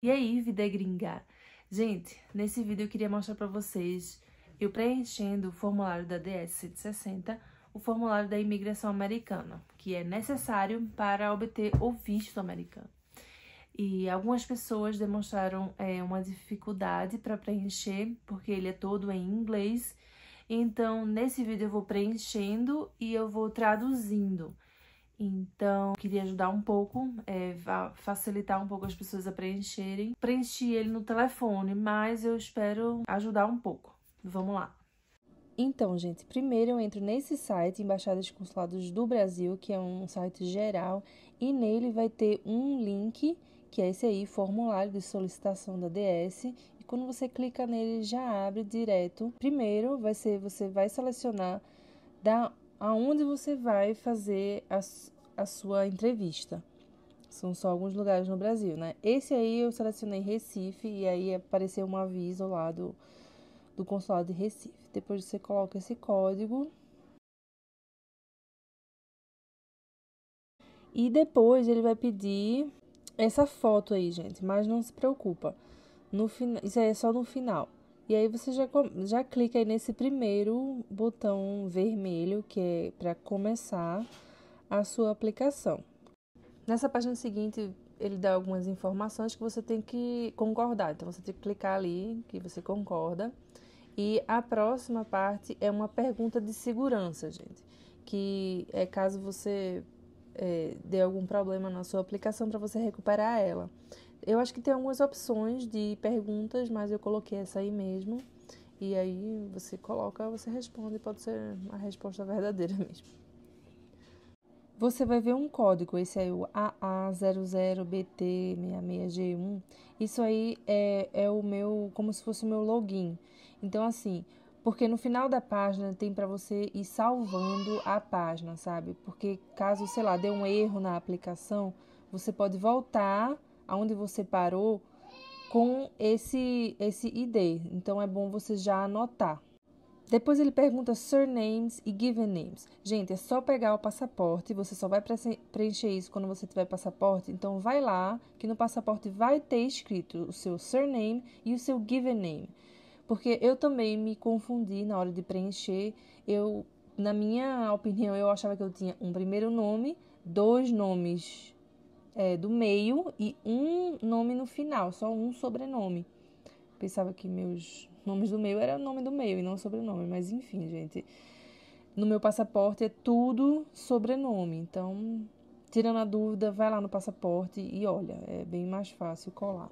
E aí, vida gringa? Gente, nesse vídeo eu queria mostrar pra vocês eu preenchendo o formulário da DS-160, o formulário da imigração americana, que é necessário para obter o visto americano. E algumas pessoas demonstraram uma dificuldade para preencher, porque ele é todo em inglês. Então, nesse vídeo eu vou preenchendo e eu vou traduzindo. Então, queria ajudar um pouco, facilitar um pouco as pessoas a preencherem. Preenchi ele no telefone, mas eu espero ajudar um pouco. Vamos lá. Então, gente, primeiro eu entro nesse site, Embaixadas e Consulados do Brasil, que é um site geral, e nele vai ter um link, que é esse aí, formulário de solicitação da DS, e quando você clica nele, já abre direto. Primeiro, você vai selecionar aonde você vai fazer a sua entrevista. São só alguns lugares no Brasil, né? Esse aí eu selecionei Recife e aí apareceu um aviso lá do consulado de Recife. Depois você coloca esse código. E depois ele vai pedir essa foto aí, gente. Mas não se preocupa. Isso aí é só no final. E aí você já clica aí nesse primeiro botão vermelho, que é para começar a sua aplicação. Nessa página seguinte, ele dá algumas informações que você tem que concordar. Então, você tem que clicar ali, que você concorda. E a próxima parte é uma pergunta de segurança, gente. Que é caso você dê algum problema na sua aplicação para você recuperar ela. Eu acho que tem algumas opções de perguntas, mas eu coloquei essa aí mesmo. E aí você coloca, você responde, pode ser a resposta verdadeira mesmo. Você vai ver um código, esse aí, o AA00BT66G1. Isso aí é o meu, como se fosse o meu login. Então, assim, porque no final da página tem para você ir salvando a página, sabe? Porque caso, sei lá, dê um erro na aplicação, você pode voltar aonde você parou com esse ID. Então, é bom você já anotar. Depois ele pergunta surnames e given names. Gente, é só pegar o passaporte, você só vai preencher isso quando você tiver passaporte. Então, vai lá, que no passaporte vai ter escrito o seu surname e o seu given name. Porque eu também me confundi na hora de preencher. Na minha opinião, eu achava que eu tinha um primeiro nome, dois nomes do meio e um nome no final, só um sobrenome. Pensava que meus nomes do meio era o nome do meio e não sobrenome, mas enfim, gente. No meu passaporte é tudo sobrenome, então, tirando a dúvida, vai lá no passaporte e olha, é bem mais fácil colar.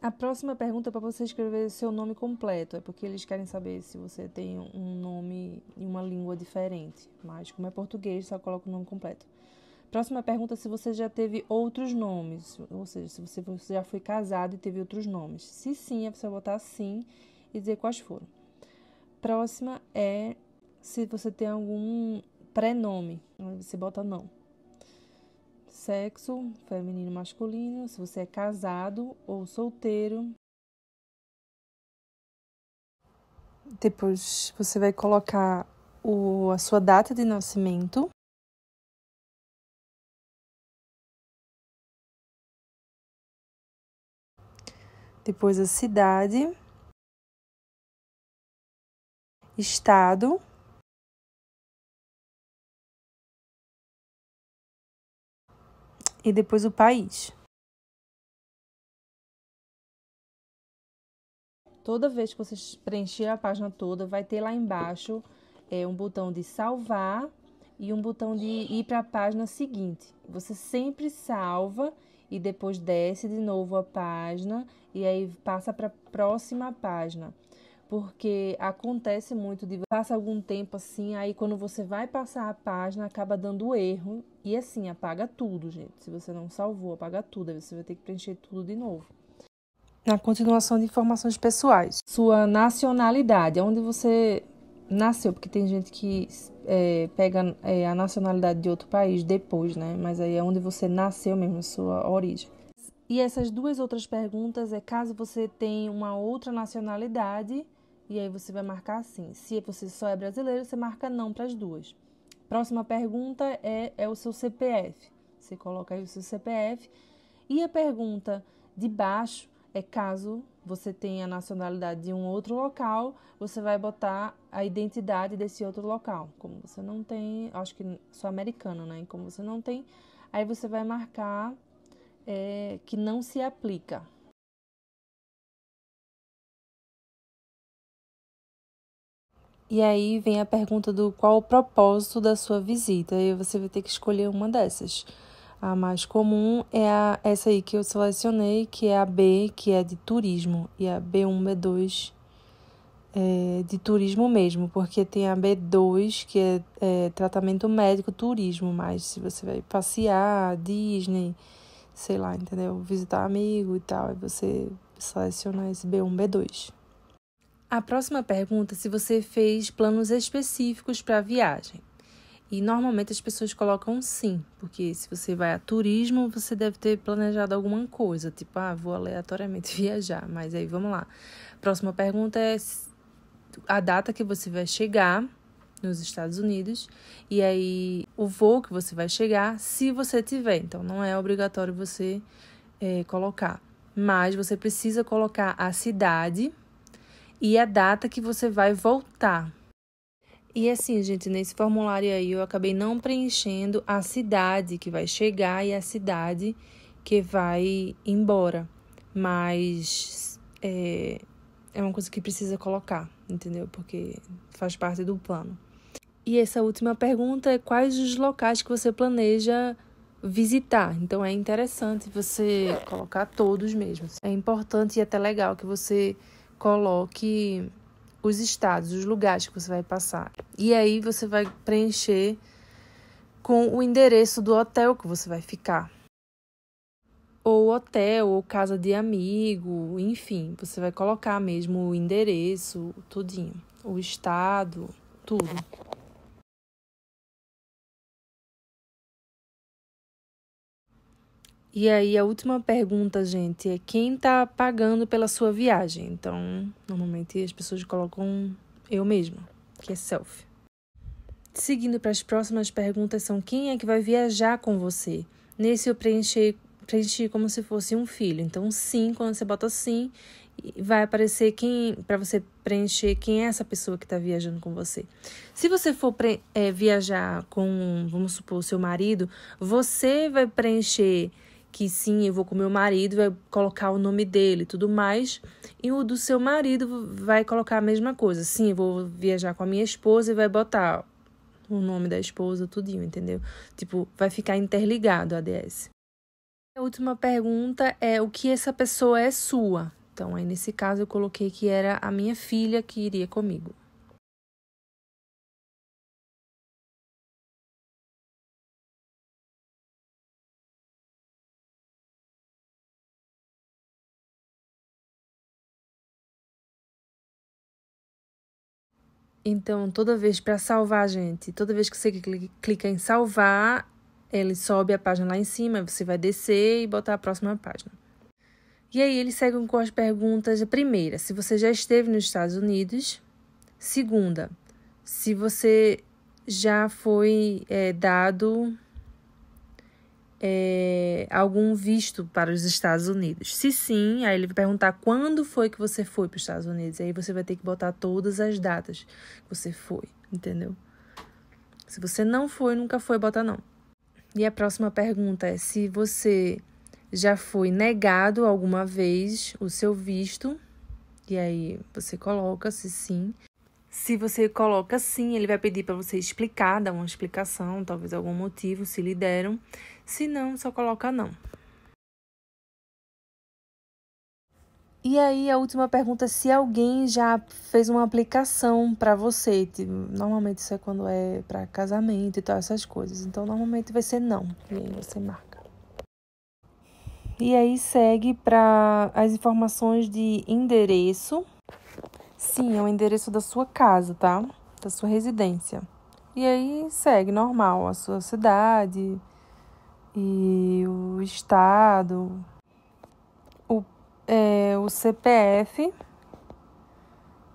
A próxima pergunta é para você escrever seu nome completo, é porque eles querem saber se você tem um nome em uma língua diferente, mas como é português, só coloca o nome completo. Próxima pergunta, se você já teve outros nomes, ou seja, se você já foi casado e teve outros nomes. Se sim, é você botar sim e dizer quais foram. Próxima é se você tem algum prenome, aí você bota não. Sexo, feminino, masculino, se você é casado ou solteiro. Depois você vai colocar a sua data de nascimento. Depois a cidade, estado, e depois o país. Toda vez que você preencher a página toda, vai ter lá embaixo um botão de salvar e um botão de ir para a página seguinte. Você sempre salva e depois desce de novo a página e aí passa para a próxima página. Porque acontece muito de passa algum tempo assim, aí quando você vai passar a página, acaba dando erro. E assim, apaga tudo, gente. Se você não salvou, apaga tudo. Aí você vai ter que preencher tudo de novo. Na continuação de informações pessoais. Sua nacionalidade, onde você nasceu, porque tem gente que pega a nacionalidade de outro país depois, né? Mas aí é onde você nasceu mesmo, sua origem. E essas duas outras perguntas é caso você tenha uma outra nacionalidade, e aí você vai marcar assim. Se você só é brasileiro, você marca não para as duas. Próxima pergunta é o seu CPF. Você coloca aí o seu CPF. E a pergunta De baixo é caso você tenha a nacionalidade de um outro local, você vai botar a identidade desse outro local. Como você não tem, acho que sou americana, né? E como você não tem, aí você vai marcar que não se aplica. E aí vem a pergunta do qual o propósito da sua visita. E você vai ter que escolher uma dessas. A mais comum é essa aí que eu selecionei, que é a B, que é de turismo. E a B1, B2 é de turismo mesmo, porque tem a B2, que é tratamento médico turismo, mas se você vai passear, Disney, sei lá, entendeu? Visitar amigo e tal, aí você seleciona esse B1, B2. A próxima pergunta é se você fez planos específicos para a viagem. E normalmente as pessoas colocam sim, porque se você vai a turismo, você deve ter planejado alguma coisa, tipo, vou aleatoriamente viajar. Mas aí, vamos lá. Próxima pergunta é a data que você vai chegar nos Estados Unidos e aí o voo que você vai chegar, se você tiver. Então, não é obrigatório você colocar, mas você precisa colocar a cidade e a data que você vai voltar. E assim, gente, nesse formulário aí eu acabei não preenchendo a cidade que vai chegar e a cidade que vai embora. Mas é uma coisa que precisa colocar, entendeu? Porque faz parte do plano. E essa última pergunta é quais os locais que você planeja visitar. Então é interessante você colocar todos mesmo. É importante e até legal que você coloque os estados, os lugares que você vai passar. E aí você vai preencher com o endereço do hotel que você vai ficar. Ou hotel, ou casa de amigo, enfim, você vai colocar mesmo o endereço, tudinho. O estado, tudo. E aí, a última pergunta, gente, é quem tá pagando pela sua viagem? Então, normalmente as pessoas colocam eu mesma, que é self. Seguindo para as próximas perguntas são quem é que vai viajar com você? Nesse eu preenchi como se fosse um filho. Então, sim, quando você bota sim, vai aparecer para você preencher quem é essa pessoa que está viajando com você. Se você for viajar com, vamos supor, o seu marido, você vai preencher que sim, eu vou com meu marido, vai colocar o nome dele e tudo mais. E o do seu marido vai colocar a mesma coisa. Sim, eu vou viajar com a minha esposa e vai botar o nome da esposa, tudinho, entendeu? Tipo, vai ficar interligado a ADS. A última pergunta é o que essa pessoa é sua. Então, aí nesse caso eu coloquei que era a minha filha que iria comigo. Então, toda vez para salvar, gente, toda vez que você clica em salvar, ele sobe a página lá em cima, você vai descer e botar a próxima página. E aí eles seguem com as perguntas. A primeira, se você já esteve nos Estados Unidos. Segunda, se você já foi dado algum visto para os Estados Unidos. Se sim, aí ele vai perguntar quando foi que você foi para os Estados Unidos. Aí você vai ter que botar todas as datas que você foi, entendeu? Se você não foi, nunca foi, bota não. E a próxima pergunta é se você já foi negado alguma vez o seu visto. E aí você coloca se sim. Se você coloca sim, ele vai pedir para você explicar, dar uma explicação, talvez algum motivo, se lhe deram. Se não, só coloca não. E aí, a última pergunta é se alguém já fez uma aplicação para você. Normalmente isso é quando é para casamento e tal, essas coisas. Então, normalmente vai ser não. E aí você marca. E aí segue para as informações de endereço. Sim, é o endereço da sua casa, tá? Da sua residência. E aí segue normal a sua cidade e o estado, o CPF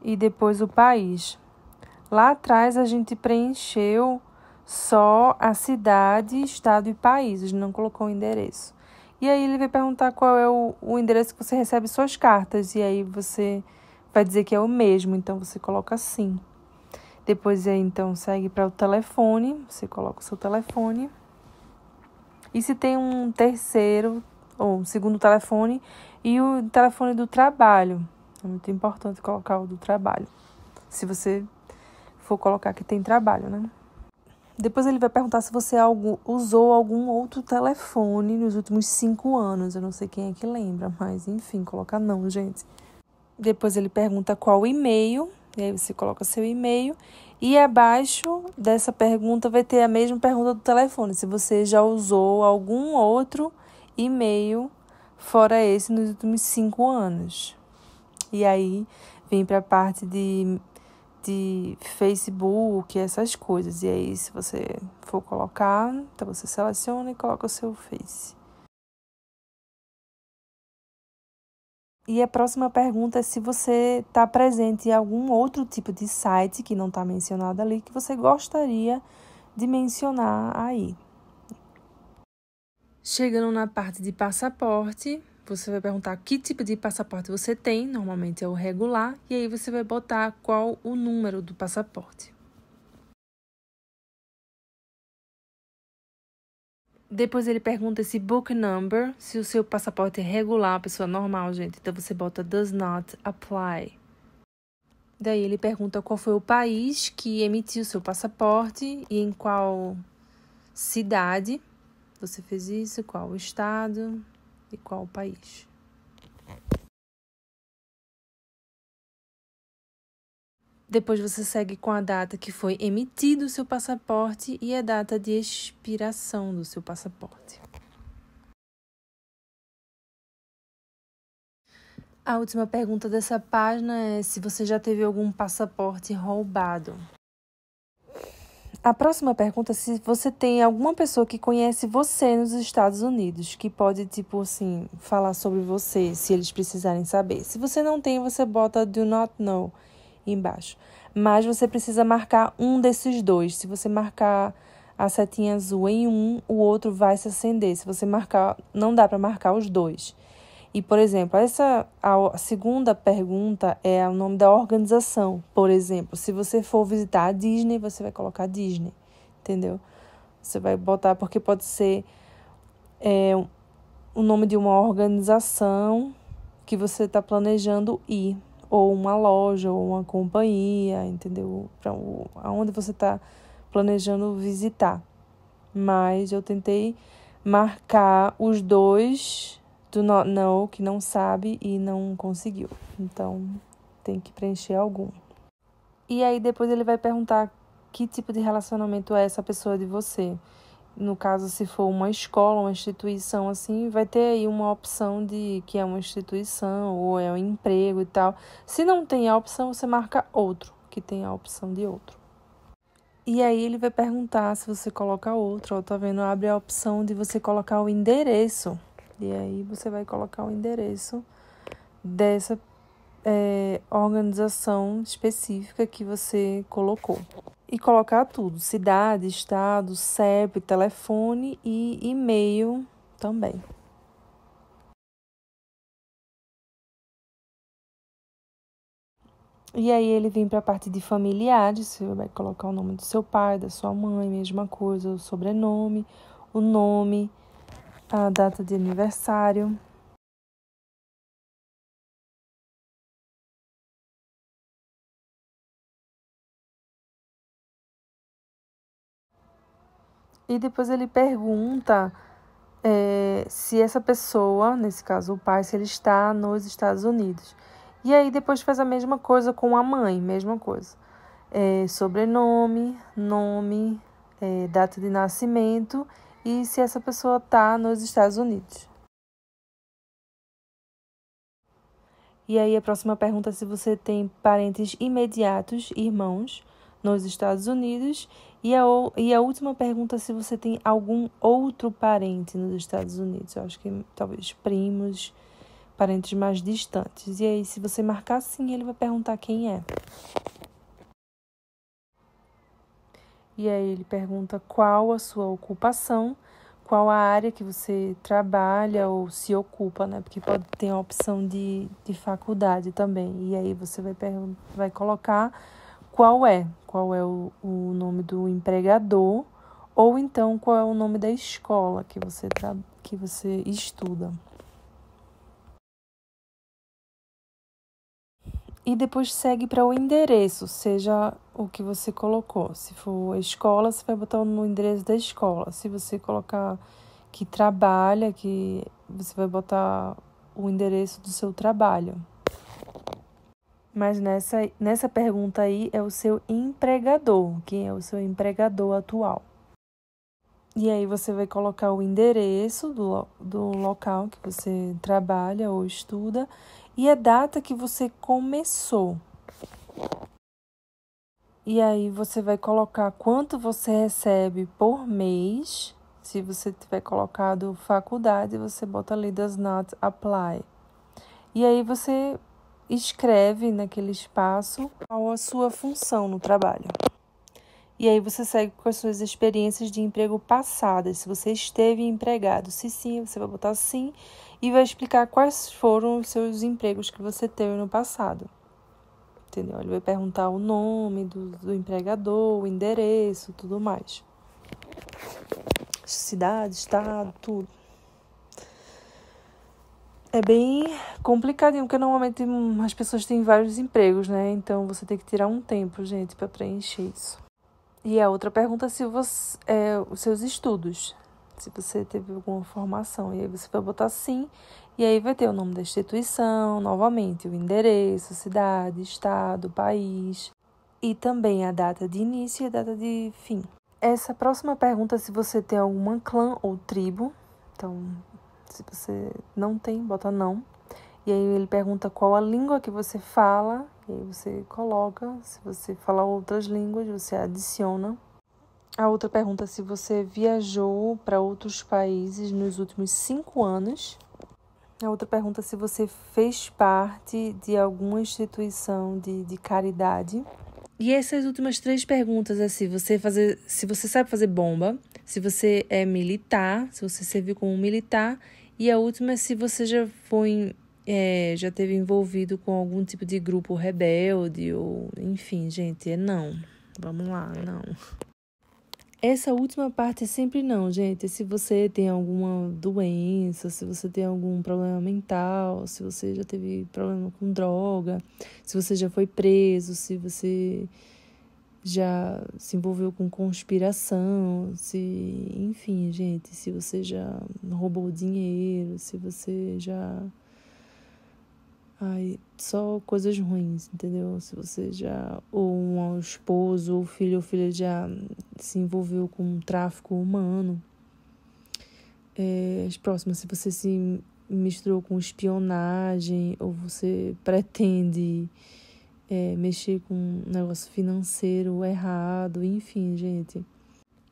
e depois o país. Lá atrás a gente preencheu só a cidade, estado e país, a gente não colocou o endereço. E aí ele vai perguntar qual é o endereço que você recebe suas cartas. E aí você vai dizer que é o mesmo, então você coloca sim. Depois aí, então, segue para o telefone, você coloca o seu telefone. E se tem um terceiro ou um segundo telefone e o telefone do trabalho. É muito importante colocar o do trabalho. Se você for colocar que tem trabalho, né? Depois ele vai perguntar se você usou algum outro telefone nos últimos 5 anos. Eu não sei quem é que lembra, mas enfim, coloca não, gente. Depois ele pergunta qual e-mail, e aí você coloca seu e-mail. E abaixo dessa pergunta vai ter a mesma pergunta do telefone, se você já usou algum outro e-mail fora esse nos últimos 5 anos. E aí vem para a parte de Facebook, essas coisas. E aí, se você for colocar, então você seleciona e coloca o seu Face. E a próxima pergunta é se você está presente em algum outro tipo de site que não está mencionado ali, que você gostaria de mencionar aí. Chegando na parte de passaporte, você vai perguntar que tipo de passaporte você tem, normalmente é o regular, e aí você vai botar qual o número do passaporte. Depois ele pergunta esse book number, se o seu passaporte é regular, pessoa normal, gente. Então você bota does not apply. Daí ele pergunta qual foi o país que emitiu seu passaporte e em qual cidade você fez isso, qual o estado e qual o país. Depois você segue com a data que foi emitido o seu passaporte e a data de expiração do seu passaporte. A última pergunta dessa página é se você já teve algum passaporte roubado. A próxima pergunta é se você tem alguma pessoa que conhece você nos Estados Unidos, que pode, tipo assim, falar sobre você, se eles precisarem saber. Se você não tem, você bota do not know embaixo. Mas você precisa marcar um desses dois. Se você marcar a setinha azul em um, o outro vai se acender. Se você marcar, não dá para marcar os dois. E, por exemplo, a segunda pergunta é o nome da organização. Por exemplo, se você for visitar a Disney, você vai colocar Disney, entendeu? Você vai botar, porque pode ser o nome de uma organização que você está planejando ir, ou uma loja, ou uma companhia, entendeu? Para aonde você está planejando visitar. Mas eu tentei marcar os dois do not know, que não sabe e não conseguiu. Então, tem que preencher algum. E aí, depois ele vai perguntar que tipo de relacionamento é essa pessoa de você. No caso, se for uma escola, uma instituição, assim, vai ter aí uma opção de que é uma instituição ou é um emprego e tal. Se não tem a opção, você marca outro, que tem a opção de outro. E aí ele vai perguntar se você coloca outro. Ó, tá vendo? Abre a opção de você colocar o endereço. E aí você vai colocar o endereço dessa organização específica que você colocou. E colocar tudo, cidade, estado, CEP, telefone e e-mail também. E aí ele vem para a parte de familiares, você vai colocar o nome do seu pai, da sua mãe, mesma coisa, o sobrenome, o nome, a data de aniversário. E depois ele pergunta se essa pessoa, nesse caso o pai, se ele está nos Estados Unidos. E aí depois faz a mesma coisa com a mãe, mesma coisa. Sobrenome, nome, data de nascimento e se essa pessoa está nos Estados Unidos. E aí a próxima pergunta é se você tem parentes imediatos, irmãos, nos Estados Unidos. E a última pergunta é se você tem algum outro parente nos Estados Unidos. Eu acho que talvez primos, parentes mais distantes. E aí, se você marcar sim, ele vai perguntar quem é. E aí ele pergunta qual a sua ocupação, qual a área que você trabalha ou se ocupa, né? Porque pode ter a opção de faculdade também. E aí você vai colocar qual é o nome do empregador ou então qual é o nome da escola que você estuda. E depois segue para o endereço, seja o que você colocou. Se for a escola, você vai botar no endereço da escola. Se você colocar que trabalha, que você vai botar o endereço do seu trabalho. Mas nessa pergunta aí é o seu empregador, quem é o seu empregador atual. E aí você vai colocar o endereço do local que você trabalha ou estuda e a data que você começou. E aí você vai colocar quanto você recebe por mês. Se você tiver colocado faculdade, você bota ali does not apply. E aí você escreve naquele espaço qual a sua função no trabalho. E aí você segue com as suas experiências de emprego passadas. Se você esteve empregado, se sim, você vai botar sim e vai explicar quais foram os seus empregos que você teve no passado. Entendeu? Ele vai perguntar o nome do empregador, o endereço, tudo mais. Cidade, estado, tudo. É bem complicadinho, porque normalmente as pessoas têm vários empregos, né? Então você tem que tirar um tempo, gente, para preencher isso. E a outra pergunta é se você, os seus estudos, se você teve alguma formação. E aí você vai botar sim, e aí vai ter o nome da instituição, novamente, o endereço, cidade, estado, país, e também a data de início e a data de fim. Essa próxima pergunta é se você tem alguma clã ou tribo. Então, se você não tem, bota não. E aí ele pergunta qual a língua que você fala, e aí você coloca. Se você fala outras línguas, você adiciona. A outra pergunta é se você viajou para outros países nos últimos 5 anos. A outra pergunta é se você fez parte de alguma instituição de caridade. E essas últimas 3 perguntas é se você sabe fazer bomba, se você é militar, se você serviu como militar. E a última é se você já teve envolvido com algum tipo de grupo rebelde ou, enfim, gente, não. Vamos lá, não. Essa última parte é sempre não, gente. Se você tem alguma doença, se você tem algum problema mental, se você já teve problema com droga, se você já foi preso, se você já se envolveu com conspiração, enfim, gente, se você já roubou dinheiro, se você já... só coisas ruins, entendeu? Se você já, ou um esposo, ou filho ou filha já se envolveu com tráfico humano. As próximas, se você se misturou com espionagem, ou você pretende mexer com um negócio financeiro errado, enfim, gente.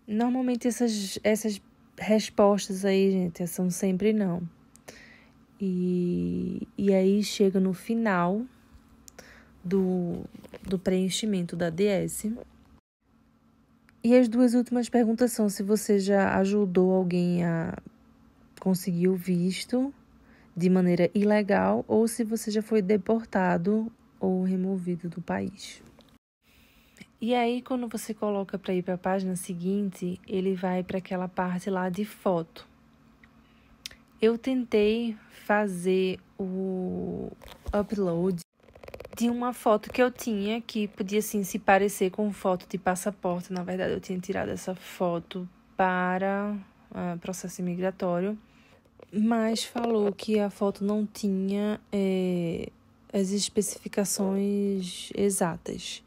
Normalmente essas respostas aí, gente, são sempre não. E aí chega no final do preenchimento da DS. E as 2 últimas perguntas são se você já ajudou alguém a conseguir o visto de maneira ilegal ou se você já foi deportado ou removido do país. E aí, quando você coloca para ir para a página seguinte, ele vai para aquela parte lá de foto. Eu tentei fazer o upload de uma foto que eu tinha, que podia, assim, se parecer com foto de passaporte. Na verdade, eu tinha tirado essa foto para processo imigratório, mas falou que a foto não tinha as especificações exatas.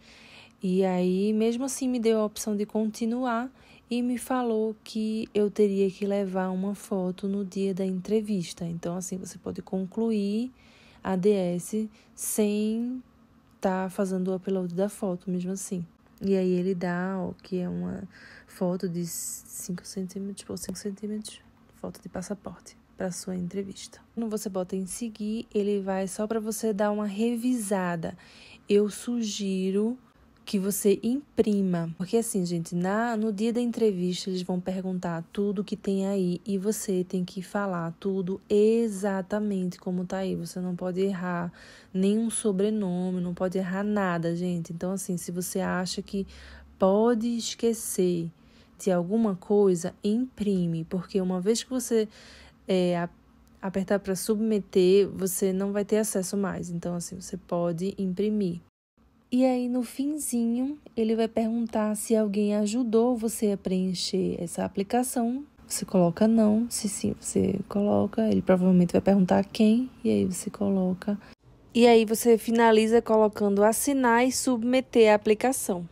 E aí, mesmo assim, me deu a opção de continuar e me falou que eu teria que levar uma foto no dia da entrevista. Então, assim, você pode concluir a DS sem estar fazendo o upload da foto, mesmo assim. E aí ele dá, que é uma foto de 5 centímetros por 5 centímetros, foto de passaporte para sua entrevista. Quando você bota em seguir, ele vai só para você dar uma revisada. Eu sugiro que você imprima. Porque assim, gente, no dia da entrevista eles vão perguntar tudo que tem aí e você tem que falar tudo exatamente como tá aí. Você não pode errar nenhum sobrenome, não pode errar nada, gente. Então assim, se você acha que pode esquecer de alguma coisa, imprime. Porque uma vez que você apertar para submeter, você não vai ter acesso mais. Então assim, você pode imprimir. E aí, no finzinho, ele vai perguntar se alguém ajudou você a preencher essa aplicação. Você coloca não, se sim, você coloca. Ele provavelmente vai perguntar quem, e aí você coloca. E aí, você finaliza colocando assinar e submeter a aplicação.